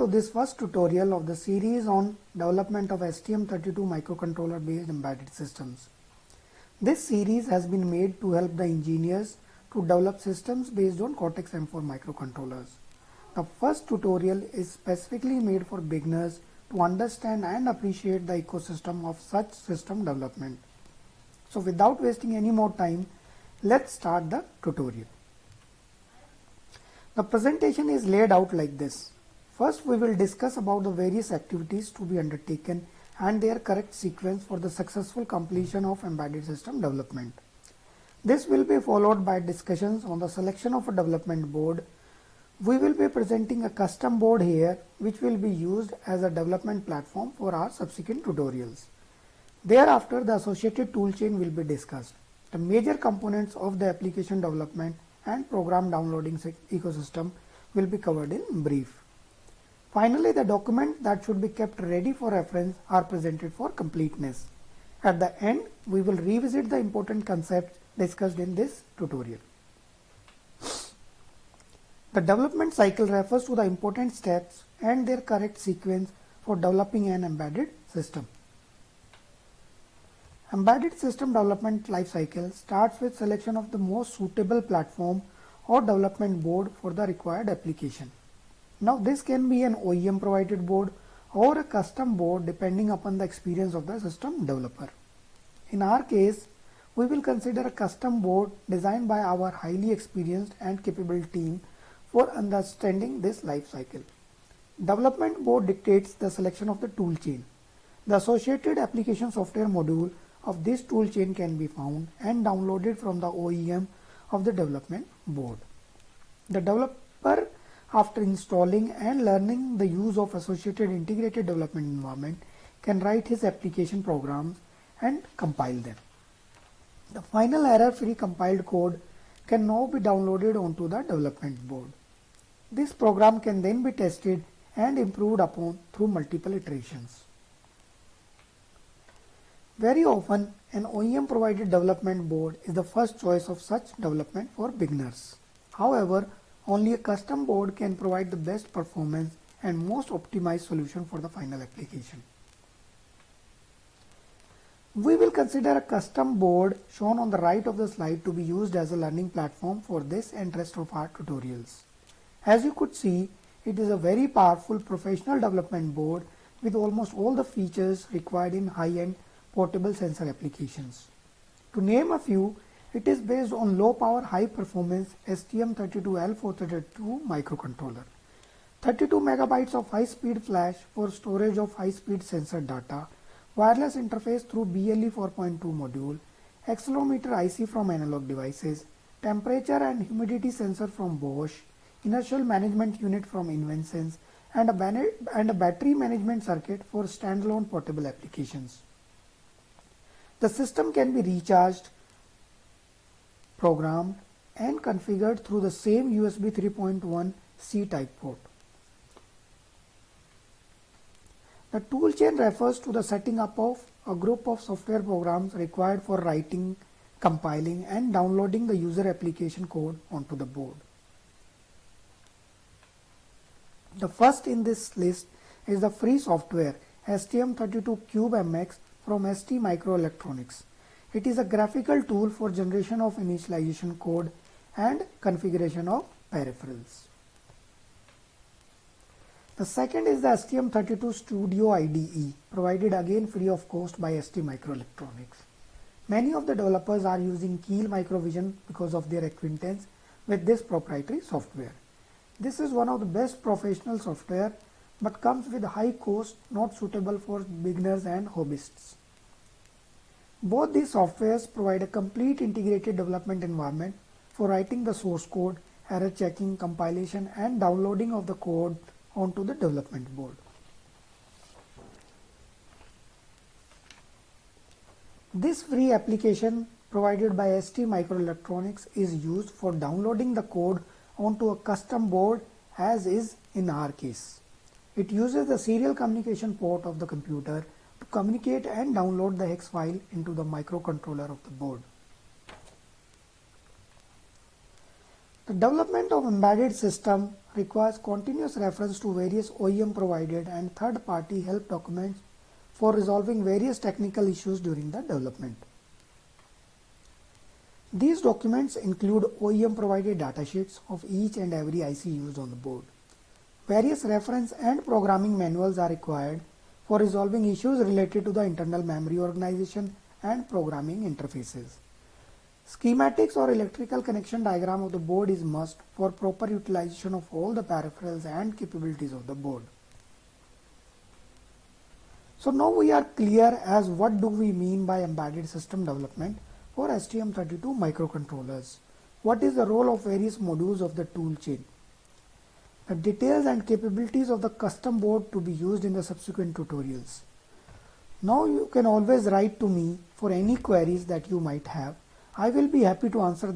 to this first tutorial of the series on development of STM32 microcontroller based embedded systems. This series has been made to help the engineers to develop systems based on Cortex-M4 microcontrollers. The first tutorial is specifically made for beginners to understand and appreciate the ecosystem of such system development. So without wasting any more time, let's start the tutorial. The presentation is laid out like this. First, we will discuss about the various activities to be undertaken and their correct sequence for the successful completion of embedded system development. This will be followed by discussions on the selection of a development board. We will be presenting a custom board here which will be used as a development platform for our subsequent tutorials. Thereafter, the associated toolchain will be discussed. The major components of the application development and program downloading ecosystem will be covered in brief. Finally, the documents that should be kept ready for reference are presented for completeness. At the end, we will revisit the important concepts discussed in this tutorial. The development cycle refers to the important steps and their correct sequence for developing an embedded system. Embedded system development lifecycle starts with selection of the most suitable platform or development board for the required application. Now this can be an OEM provided board or a custom board depending upon the experience of the system developer. In our case, we will consider a custom board designed by our highly experienced and capable team for understanding this lifecycle. Development board dictates the selection of the toolchain. The associated application software module of this toolchain can be found and downloaded from the OEM of the development board. The developer, after installing and learning the use of associated integrated development environment, can write his application programs and compile them. The final error-free compiled code can now be downloaded onto the development board. This program can then be tested and improved upon through multiple iterations. Very often, an OEM provided development board is the first choice of such development for beginners. However, only a custom board can provide the best performance and most optimized solution for the final application. We will consider a custom board shown on the right of the slide to be used as a learning platform for this and rest of our tutorials. As you could see, it is a very powerful professional development board with almost all the features required in high-end portable sensor applications. To name a few, it is based on low power high performance STM32L432 microcontroller, 32 megabytes of high speed flash for storage of high speed sensor data, wireless interface through BLE 4.2 module, accelerometer IC from Analog Devices, temperature and humidity sensor from Bosch, inertial management unit from InvenSense, and a battery management circuit for standalone portable applications. The system can be recharged, programmed, and configured through the same USB 3.1 C-type port. The toolchain refers to the setting up of a group of software programs required for writing, compiling, and downloading the user application code onto the board. The first in this list is the free software STM32CubeMX from STMicroelectronics. It is a graphical tool for generation of initialization code and configuration of peripherals. The second is the STM32 Studio IDE, provided again free of cost by STMicroelectronics. Many of the developers are using Keel Microvision because of their acquaintance with this proprietary software. This is one of the best professional software but comes with high cost, not suitable for beginners and hobbyists. Both these softwares provide a complete integrated development environment for writing the source code, error checking, compilation, and downloading of the code onto the development board. This free application provided by STMicroelectronics is used for downloading the code onto a custom board, as is in our case. It uses the serial communication port of the computer to communicate and download the hex file into the microcontroller of the board. The development of embedded system requires continuous reference to various OEM provided and third-party help documents for resolving various technical issues during the development. These documents include OEM provided datasheets of each and every IC used on the board. Various reference and programming manuals are required for resolving issues related to the internal memory organization and programming interfaces. Schematics or electrical connection diagram of the board is must for proper utilization of all the peripherals and capabilities of the board. So now we are clear as what do we mean by embedded system development for STM32 microcontrollers. What is the role of various modules of the tool chain? The details and capabilities of the custom board to be used in the subsequent tutorials. Now you can always write to me for any queries that you might have. I will be happy to answer